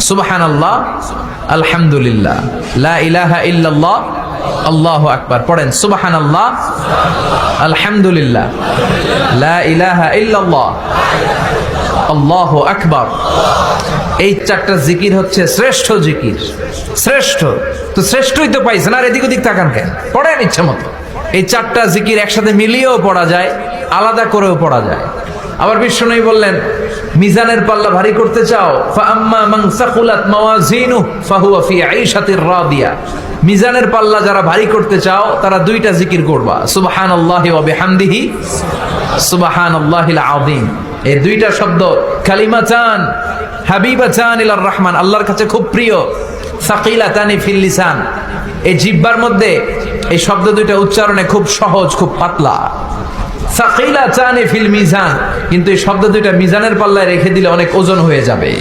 সুবহানাল্লাহ, আলহামদুলিল্লাহ, লা ইলাহা ইল্লাল্লাহ, আল্লাহু আকবার। পড়েন সুবহানাল্লাহ, আলহামদুলিল্লাহ, লা ইলাহা ইল্লাল্লাহ, আল্লাহু আকবার। এই চারটা জিকির হচ্ছে শ্রেষ্ঠ জিকির। শ্রেষ্ঠ তো শ্রেষ্ঠই তো পাইছেন, আর এদিক ওদিক তাকান কেন? পড়েন ইচ্ছা মতো। এই চারটা জিকির একসাথে মিলিয়েও পড়া যায়, আলাদা করেও পড়া যায়। আবার বিশ্বনবী বললেন, মিজানের পাল্লা ভারী করতে চাও, ফাআম্মা মান সাকুলাত মাওয়াজিনুহু ফাহুয়া ফি আইশাতির রাদিয়া। মিজানের পাল্লা যারা ভারী করতে চাও তারা দুইটা জিকির করবা, সুবহানাল্লাহি ওয়া বিহামদিহি, সুবহানাল্লাহিল আযীম। এই দুইটা শব্দ কালিমাতান হাবিবাতান ইলার রহমান, আল্লাহর কাছে খুব প্রিয়। সাকিলাতানি ফিল লিসান, এই জিহ্বার মধ্যে এই শব্দ দুইটা উচ্চারণে খুব সহজ, খুব পাতলা। সাকিলাতানি ফিল মিজান, কিন্তু এই শব্দ দুইটা মিজানের পাল্লায় রেখে দিলে অনেক ওজন হয়ে যাবে।